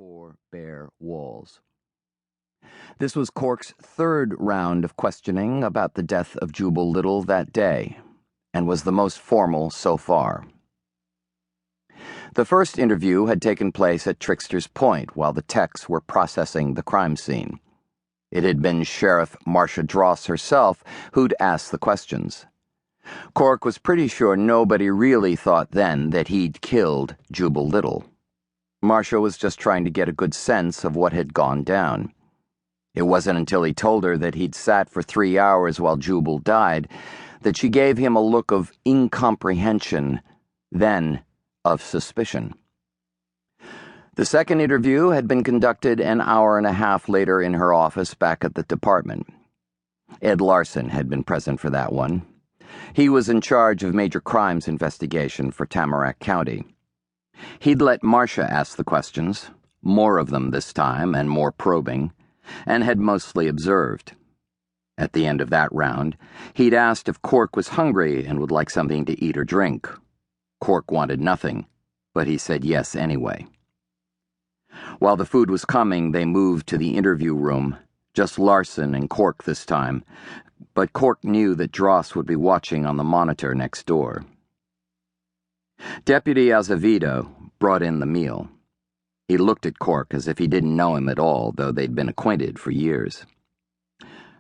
4 bare walls. This was Cork's third round of questioning about the death of Jubal Little that day, and was the most formal so far. The first interview had taken place at Trickster's Point while the techs were processing the crime scene. It had been Sheriff Marcia Dross herself who'd asked the questions. Cork was pretty sure nobody really thought then that he'd killed Jubal Little. Marcia was just trying to get a good sense of what had gone down. It wasn't until he told her that he'd sat for 3 hours while Jubal died that she gave him a look of incomprehension, then of suspicion. The second interview had been conducted an hour and a half later in her office back at the department. Ed Larson had been present for that one. He was in charge of major crimes investigation for Tamarack County. He'd let Marcia ask the questions, more of them this time and more probing, and had mostly observed. At the end of that round, he'd asked if Cork was hungry and would like something to eat or drink. Cork wanted nothing, but he said yes anyway. While the food was coming, they moved to the interview room, just Larson and Cork this time, but Cork knew that Dross would be watching on the monitor next door. Deputy Azevedo brought in the meal. He looked at Cork as if he didn't know him at all, though they'd been acquainted for years.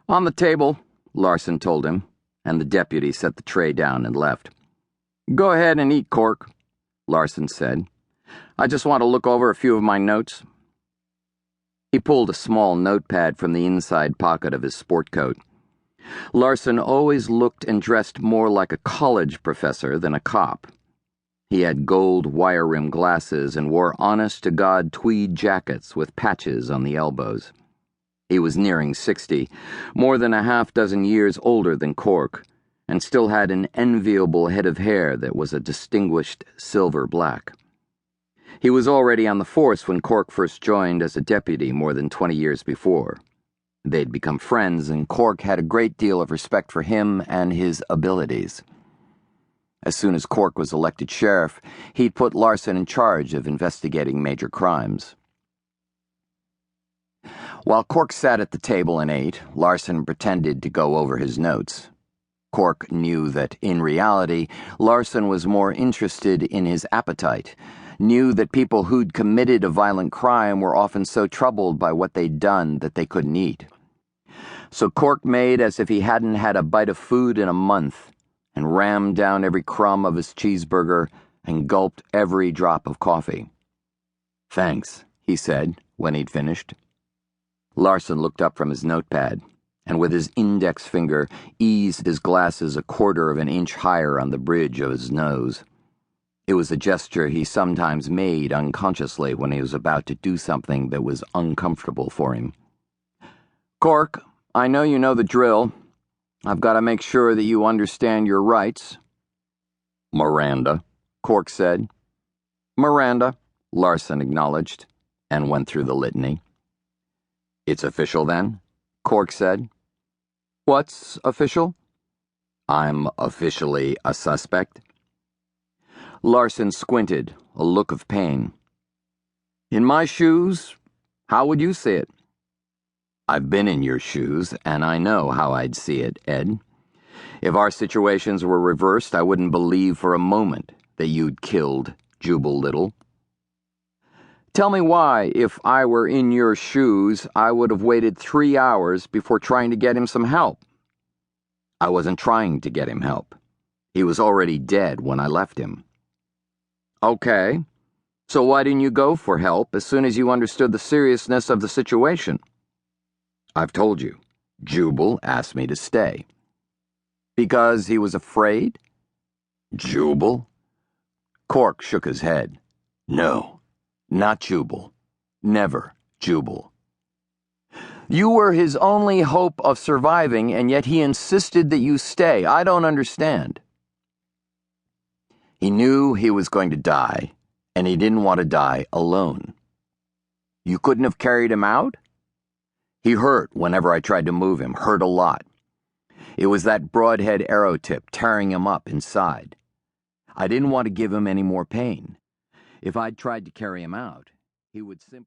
"On the table," Larson told him, and the deputy set the tray down and left. "Go ahead and eat, Cork," Larson said. "I just want to look over a few of my notes." He pulled a small notepad from the inside pocket of his sport coat. Larson always looked and dressed more like a college professor than a cop. He had gold wire-rimmed glasses and wore honest-to-God tweed jackets with patches on the elbows. He was nearing 60, more than a half-dozen years older than Cork, and still had an enviable head of hair that was a distinguished silver black. He was already on the force when Cork first joined as a deputy more than 20 years before. They'd become friends, and Cork had a great deal of respect for him and his abilities. As soon as Cork was elected sheriff, he'd put Larson in charge of investigating major crimes. While Cork sat at the table and ate, Larson pretended to go over his notes. Cork knew that, in reality, Larson was more interested in his appetite, knew that people who'd committed a violent crime were often so troubled by what they'd done that they couldn't eat. So Cork made as if he hadn't had a bite of food in a month, and rammed down every crumb of his cheeseburger and gulped every drop of coffee. "Thanks," he said when he'd finished. Larson looked up from his notepad, and with his index finger eased his glasses a quarter of an inch higher on the bridge of his nose. It was a gesture he sometimes made unconsciously when he was about to do something that was uncomfortable for him. "Cork, I know you know the drill. I've got to make sure that you understand your rights." "Miranda," Cork said. "Miranda," Larson acknowledged, and went through the litany. "It's official then?" Cork said. "What's official?" "I'm officially a suspect." Larson squinted, a look of pain. "In my shoes, how would you see it?" "I've been in your shoes, and I know how I'd see it, Ed. If our situations were reversed, I wouldn't believe for a moment that you'd killed Jubal Little." "Tell me why, if I were in your shoes, I would have waited 3 hours before trying to get him some help." "I wasn't trying to get him help. He was already dead when I left him." "Okay, so why didn't you go for help as soon as you understood the seriousness of the situation?" "I've told you. Jubal asked me to stay." "Because he was afraid?" "Jubal?" Cork shook his head. "No, not Jubal. Never Jubal." "You were his only hope of surviving, and yet he insisted that you stay. I don't understand." "He knew he was going to die, and he didn't want to die alone." "You couldn't have carried him out?" "He hurt whenever I tried to move him, hurt a lot. It was that broadhead arrow tip tearing him up inside. I didn't want to give him any more pain. If I'd tried to carry him out, he would simply